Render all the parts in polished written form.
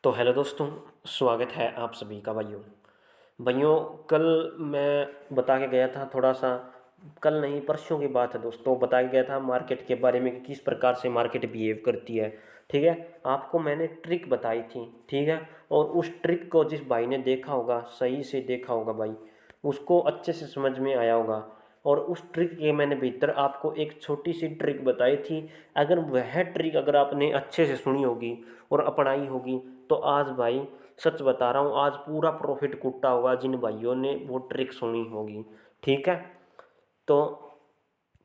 तो हेलो दोस्तों, स्वागत है आप सभी का भाइयों। भाइयों, कल मैं बता के गया था थोड़ा सा। कल नहीं, परसों की बात है दोस्तों। बता के गया था मार्केट के बारे में कि किस प्रकार से मार्केट बिहेव करती है। ठीक है, आपको मैंने ट्रिक बताई थी। ठीक है, और उस ट्रिक को जिस भाई ने देखा होगा, सही से देखा होगा भाई, उसको अच्छे से समझ में आया होगा। और उस ट्रिक के मैंने भीतर आपको एक छोटी सी ट्रिक बताई थी। अगर वह ट्रिक अगर आपने अच्छे से सुनी होगी और अपनाई होगी तो आज भाई, सच बता रहा हूँ, आज पूरा प्रॉफिट कुटा होगा जिन भाइयों ने वो ट्रिक सुनी होगी। ठीक है, तो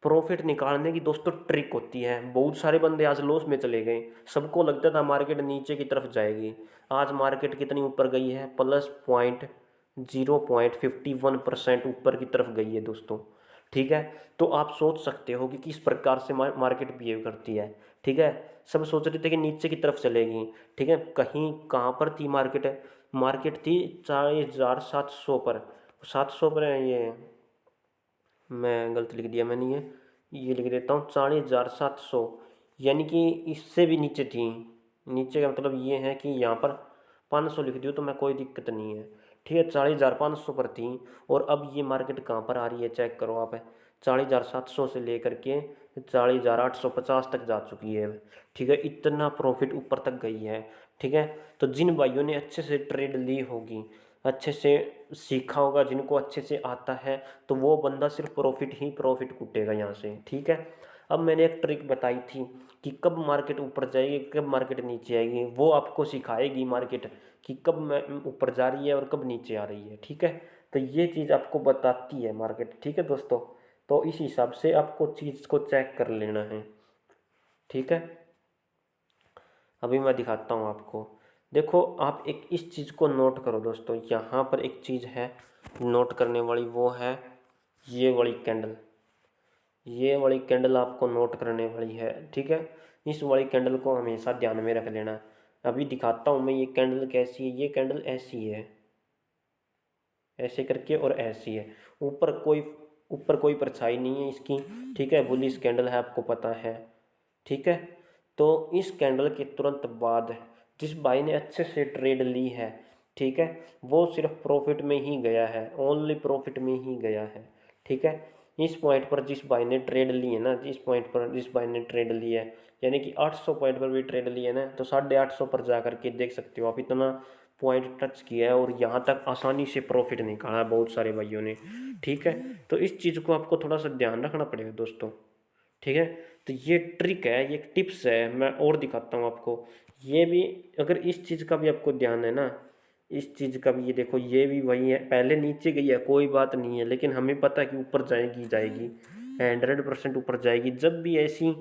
प्रॉफिट निकालने की दोस्तों ट्रिक होती है। बहुत सारे बंदे आज लॉस में चले गए। सबको लगता था मार्केट नीचे की तरफ जाएगी। आज मार्केट कितनी ऊपर गई है? प्लस पॉइंट 0.51% ऊपर की तरफ गई है दोस्तों। ठीक है, तो आप सोच सकते हो कि किस प्रकार से मार्केट बिहेव करती है। ठीक है, सब सोच रहे थे कि नीचे की तरफ चलेगी। ठीक है, कहीं कहाँ पर थी मार्केट? मार्केट थी 40,700 पर। 700 पर है ये, मैं गलत लिख दिया मैंने। ये लिख देता हूँ 40,700, यानी कि इससे भी नीचे थी। नीचे का मतलब ये है कि यहाँ पर 500 लिख दियो तो मैं, कोई दिक्कत नहीं है। ठीक है, 40,500 पर थी। और अब ये मार्केट कहाँ पर आ रही है चेक करो आप। 40,700 से लेकर के 40,850 तक जा चुकी है। ठीक है, इतना प्रॉफिट ऊपर तक गई है। ठीक है, तो जिन भाइयों ने अच्छे से ट्रेड ली होगी, अच्छे से सीखा होगा, जिनको अच्छे से आता है, तो वो बंदा सिर्फ प्रॉफिट ही प्रॉफिट कूटेगा यहाँ से। ठीक है, अब मैंने एक ट्रिक बताई थी कि कब मार्केट ऊपर जाएगी, कब मार्केट नीचे आएगी। वो आपको सिखाएगी मार्केट कि कब ऊपर जा रही है और कब नीचे आ रही है। ठीक है, तो ये चीज़ आपको बताती है मार्केट। ठीक है दोस्तों, तो इस हिसाब से आपको चीज़ को चेक कर लेना है। ठीक है, अभी मैं दिखाता हूँ आपको। देखो, आप एक इस चीज़ को नोट करो दोस्तों। यहाँ पर एक चीज़ है नोट करने वाली, वो है ये वाली कैंडल। ये वाली कैंडल आपको नोट करने वाली है। ठीक है, इस वाली कैंडल को हमेशा ध्यान में रख लेना। अभी दिखाता हूँ मैं ये कैंडल कैसी है। ये कैंडल ऐसी है, ऐसे करके, और ऐसी है। ऊपर कोई परछाई नहीं है इसकी। ठीक है, बुलिश कैंडल है, आपको पता है। ठीक है, तो इस कैंडल के तुरंत बाद जिस भाई ने अच्छे से ट्रेड ली है, ठीक है, वो सिर्फ प्रॉफिट में ही गया है, ओनली प्रॉफिट में ही गया है। ठीक है, इस पॉइंट पर जिस भाई ने ट्रेड ली है ना, जिस पॉइंट पर जिस भाई ने ट्रेड ली है, यानी कि 800 पॉइंट पर भी ट्रेड ली है ना, तो 850 पर जा करके देख सकते हो आप, इतना पॉइंट टच किया है और यहाँ तक आसानी से प्रॉफिट निकाला है बहुत सारे भाइयों ने। ठीक है, तो इस चीज़ को आपको थोड़ा सा ध्यान रखना पड़ेगा दोस्तों। ठीक है, तो ये ट्रिक है, ये टिप्स है, मैं और दिखाता हूँ आपको। ये भी, अगर इस चीज़ का भी आपको ध्यान है ना, इस चीज़ का भी, ये देखो, ये भी वही है। पहले नीचे गई है, कोई बात नहीं है, लेकिन हमें पता है कि ऊपर जाएगी जाएगी, 100% ऊपर जाएगी। जब भी ऐसी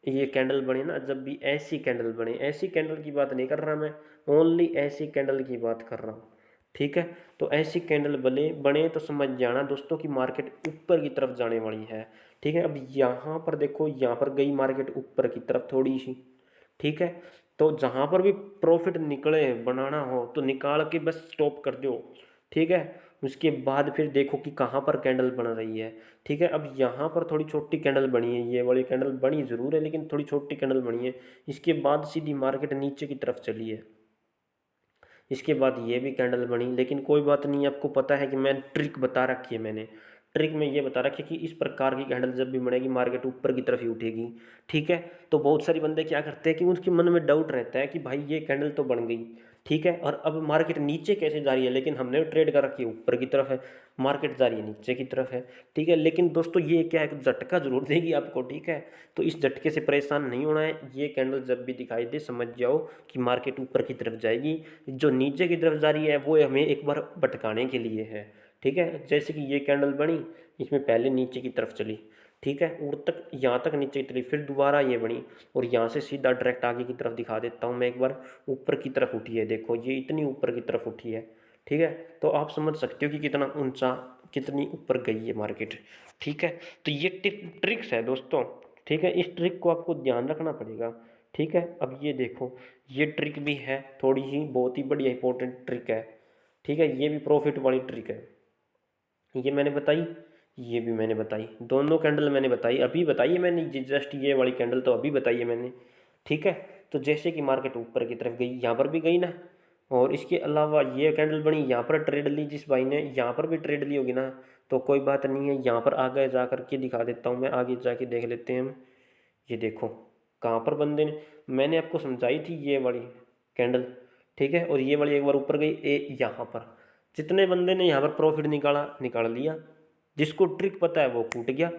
ये कैंडल बने ना, जब भी ऐसी कैंडल बने, ऐसी कैंडल की बात नहीं कर रहा मैं, ओनली ऐसी कैंडल की बात कर रहा हूँ। ठीक है, तो ऐसी कैंडल बने बने तो समझ जाना दोस्तों कि मार्केट ऊपर की तरफ जाने वाली है। ठीक है, अब यहाँ पर देखो, यहाँ पर गई मार्केट ऊपर की तरफ थोड़ी सी। ठीक है, तो जहाँ पर भी प्रॉफिट निकले, बनाना हो तो निकाल के बस स्टॉप कर दो। ठीक है, उसके बाद फिर देखो कि कहाँ पर कैंडल बन रही है। ठीक है, अब यहाँ पर थोड़ी छोटी कैंडल बनी है, ये वाली कैंडल बनी ज़रूर है लेकिन थोड़ी छोटी कैंडल बनी है। इसके बाद सीधी मार्केट नीचे की तरफ चली है। इसके बाद ये भी कैंडल बनी, लेकिन कोई बात नहीं, आपको पता है कि मैं ट्रिक बता रखी है मैंने। ट्रिक में ये बता रखी है कि इस प्रकार की कैंडल जब भी बनेगी मार्केट ऊपर की तरफ ही उठेगी। ठीक है, तो बहुत सारे बंदे क्या करते हैं कि उनके मन में डाउट रहता है कि भाई ये कैंडल तो बन गई, ठीक है, और अब मार्केट नीचे कैसे जा रही है, लेकिन हमने ट्रेड कर रखी है ऊपर की तरफ है, मार्केट जा रही है नीचे की तरफ है। ठीक है, लेकिन दोस्तों ये क्या है, एक झटका जरूर देगी आपको। ठीक है, तो इस झटके से परेशान नहीं होना है। ये कैंडल जब भी दिखाई दे समझ जाओ कि मार्केट ऊपर की तरफ जाएगी। जो नीचे की तरफ जा रही है वो हमें एक बार भटकाने के लिए है। ठीक है, जैसे कि ये कैंडल बनी, इसमें पहले नीचे की तरफ चली, ठीक है, और तक यहाँ तक नीचे चली, फिर दोबारा ये बनी, और यहाँ से सीधा डायरेक्ट आगे की तरफ दिखा देता हूँ मैं एक बार। ऊपर की तरफ उठी है, देखो ये इतनी ऊपर की तरफ उठी है। ठीक है, तो आप समझ सकते हो कि कितना ऊंचा, कितनी ऊपर गई है मार्केट। ठीक है, तो ये ट्रिक्स है दोस्तों। ठीक है, इस ट्रिक को आपको ध्यान रखना पड़ेगा। ठीक है, अब ये देखो, ये ट्रिक भी है थोड़ी ही, बहुत ही बढ़िया इंपॉर्टेंट ट्रिक है। ठीक है, ये भी प्रॉफिट वाली ट्रिक है। ये मैंने बताई, ये भी मैंने बताई, दोनों कैंडल मैंने बताई, अभी बताई है मैंने, जस्ट ये वाली कैंडल तो अभी बताई है मैंने। ठीक है, तो जैसे कि मार्केट ऊपर की तरफ गई, यहाँ पर भी गई ना, और इसके अलावा ये कैंडल बनी, यहाँ पर ट्रेड ली जिस भाई ने, यहाँ पर भी ट्रेड ली होगी ना, तो कोई बात नहीं है। यहाँ पर आगे जा कर के दिखा देता हूँ मैं, आगे जाके देख लेते हैं हम। ये देखो कहाँ पर बंदे ने, मैंने आपको समझाई थी ये वाली कैंडल, ठीक है, और ये वाली एक बार ऊपर गई यहाँ पर, जितने बंदे ने यहाँ पर प्रॉफिट निकाला निकाल लिया, जिसको ट्रिक पता है वो कूट गया,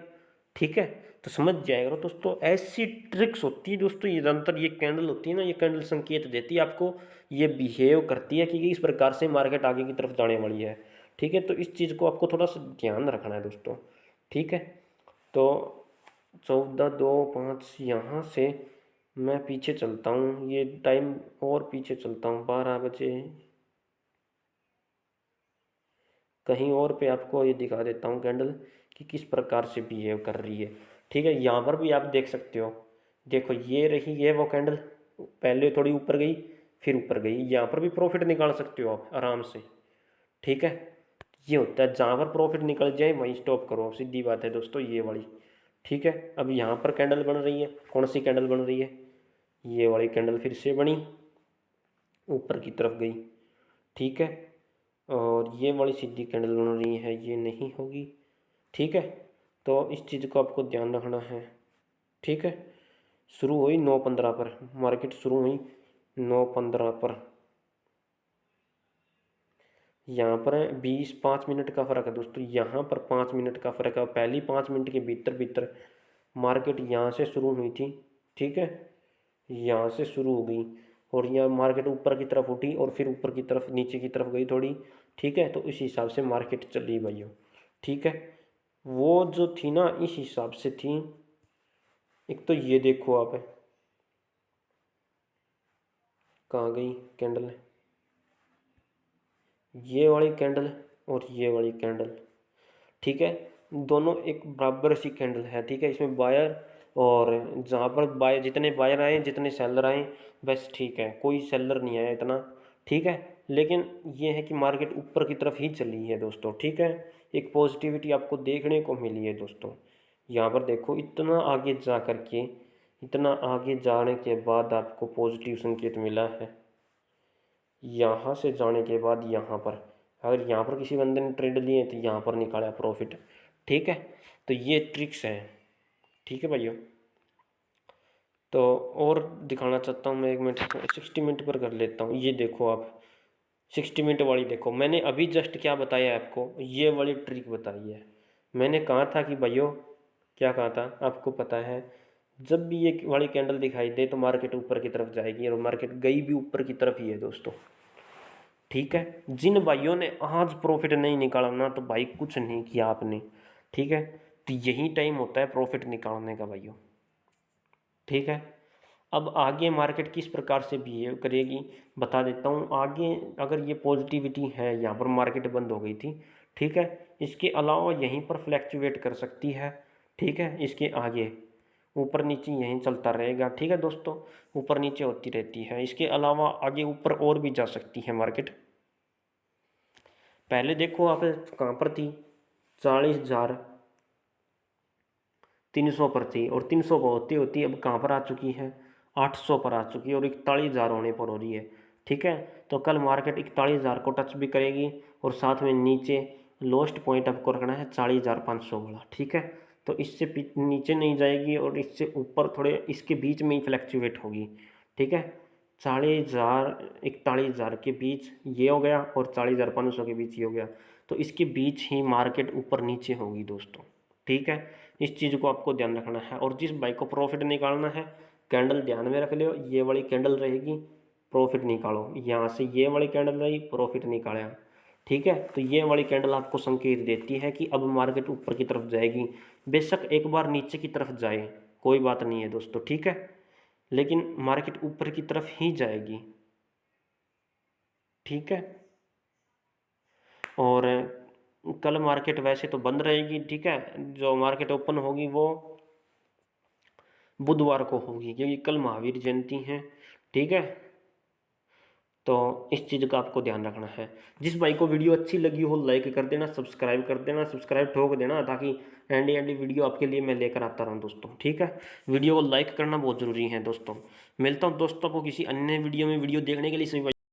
ठीक है। तो समझ जाएगा दोस्तों, ऐसी ट्रिक्स होती है दोस्तों, ये ज़्यादातर ये कैंडल होती है ना, ये कैंडल संकेत देती है आपको, ये बिहेव करती है कि इस प्रकार से मार्केट आगे की तरफ जाने वाली है, ठीक है। तो इस चीज़ को आपको थोड़ा सा ध्यान रखना है दोस्तों, ठीक है। तो 14:02:05 यहाँ से मैं पीछे चलता हूँ, ये टाइम और पीछे चलता हूँ, 12 बजे कहीं और पे आपको ये दिखा देता हूँ कैंडल कि किस प्रकार से बिहेव कर रही है, ठीक है। यहाँ पर भी आप देख सकते हो, देखो ये रही ये वो कैंडल, पहले थोड़ी ऊपर गई फिर ऊपर गई, यहाँ पर भी प्रॉफिट निकाल सकते हो आप आराम से, ठीक है। ये होता है, जहाँ पर प्रॉफिट निकल जाए वहीं स्टॉप करो, सीधी बात है दोस्तों ये वाली, ठीक है। अब यहाँ पर कैंडल बन रही है, कौन सी कैंडल बन रही है, ये वाली कैंडल फिर से बनी, ऊपर की तरफ गई, ठीक है। और ये वाली सीधी कैंडल बन रही है, ये नहीं होगी, ठीक है। तो इस चीज़ को आपको ध्यान रखना है, ठीक है। शुरू हुई 9:15 पर, मार्केट शुरू हुई 9:15 पर, यहाँ पर 20-5 मिनट का फ़र्क है दोस्तों, यहाँ पर 5 मिनट का फ़र्क है। पहली 5 मिनट के भीतर भीतर मार्केट यहाँ से शुरू हुई थी, ठीक है, यहाँ से शुरू हो गई, और यहाँ मार्केट ऊपर की तरफ उठी और फिर ऊपर की तरफ नीचे की तरफ गई थोड़ी, ठीक है। तो इस हिसाब से मार्केट चली भाइयों, ठीक है। वो जो थी ना इस हिसाब से थी, एक तो ये देखो आप, कहाँ गई कैंडल, ये वाली कैंडल और ये वाली कैंडल, ठीक है, दोनों एक बराबर सी कैंडल है, ठीक है। इसमें बायर, और जहाँ पर बायर, जितने बायर आए जितने सेलर आए बस, ठीक है, कोई सेलर नहीं आया इतना, ठीक है। लेकिन ये है कि मार्केट ऊपर की तरफ ही चली है दोस्तों, ठीक है। एक पॉजिटिविटी आपको देखने को मिली है दोस्तों, यहाँ पर देखो इतना आगे जा कर के, इतना आगे जाने के बाद आपको पॉजिटिव संकेत मिला है, यहाँ से जाने के बाद यहाँ पर, अगर यहाँ पर किसी बंदे ने ट्रेड लिए तो यहाँ पर निकाला प्रॉफिट, ठीक है। तो ये ट्रिक्स हैं, ठीक है भाइयों। तो और दिखाना चाहता हूँ मैं, 1 मिनट 60 मिनट पर कर लेता हूँ। ये देखो आप 60 मिनट वाली देखो, मैंने अभी जस्ट क्या बताया है आपको, ये वाली ट्रिक बताई है। मैंने कहा था कि भाइयों, क्या कहा था आपको पता है, जब भी ये वाली कैंडल दिखाई दे तो मार्केट ऊपर की तरफ जाएगी, और मार्केट गई भी ऊपर की तरफ ही है दोस्तों, ठीक है। जिन भाइयों ने आज प्रॉफिट नहीं निकाला ना, तो भाई कुछ नहीं किया आपने, ठीक है। तो यही टाइम होता है प्रॉफिट निकालने का भाइयों, ठीक है। अब आगे मार्केट किस प्रकार से बिहेव करेगी बता देता हूँ। आगे अगर ये पॉजिटिविटी है, यहाँ पर मार्केट बंद हो गई थी, ठीक है, इसके अलावा यहीं पर फ्लैक्चुएट कर सकती है, ठीक है। इसके आगे ऊपर नीचे यहीं चलता रहेगा, ठीक है दोस्तों, ऊपर नीचे होती रहती है। इसके अलावा आगे ऊपर और भी जा सकती है मार्केट। पहले देखो आप कहाँ पर थी, 40,300 पर थी, और 300 पर होती होती अब कहाँ पर आ चुकी है, 800 पर आ चुकी है, और 41,000 होने पर हो रही है, ठीक है। तो कल मार्केट 41,000 को टच भी करेगी, और साथ में नीचे लोएस्ट पॉइंट आपको रखना है 40,500 वाला, ठीक है। तो इससे नीचे नहीं जाएगी, और इससे ऊपर थोड़े इसके बीच में ही फ्लैक्चुएट होगी, ठीक है। 40,000 41,000 के बीच ये हो गया, और 40,500 के बीच ये हो गया, तो इसके बीच ही मार्केट ऊपर नीचे होगी दोस्तों, ठीक है। इस चीज़ को आपको ध्यान रखना है। और जिस भाई को प्रॉफिट निकालना है, कैंडल ध्यान में रख लो, ये वाली कैंडल रहेगी, प्रॉफिट निकालो, यहाँ से ये वाली कैंडल रही, प्रॉफिट निकाला, ठीक है। तो ये वाली कैंडल आपको संकेत देती है कि अब मार्केट ऊपर की तरफ जाएगी, बेशक एक बार नीचे की तरफ जाए कोई बात नहीं है दोस्तों, ठीक है, लेकिन मार्केट ऊपर की तरफ ही जाएगी, ठीक है। और कल मार्केट वैसे तो बंद रहेगी, ठीक है, जो मार्केट ओपन होगी वो बुधवार को होगी, क्योंकि कल महावीर जयंती है, ठीक है। तो इस चीज़ का आपको ध्यान रखना है। जिस भाई को वीडियो अच्छी लगी हो लाइक कर देना, सब्सक्राइब कर देना, सब्सक्राइब ठोक देना, ताकि हैंडी वीडियो आपके लिए मैं लेकर आता रहूँ दोस्तों। ठीक है, वीडियो को लाइक करना बहुत ज़रूरी है दोस्तों। मिलता हूँ दोस्तों को किसी अन्य वीडियो में। वीडियो देखने के लिए सभी भाई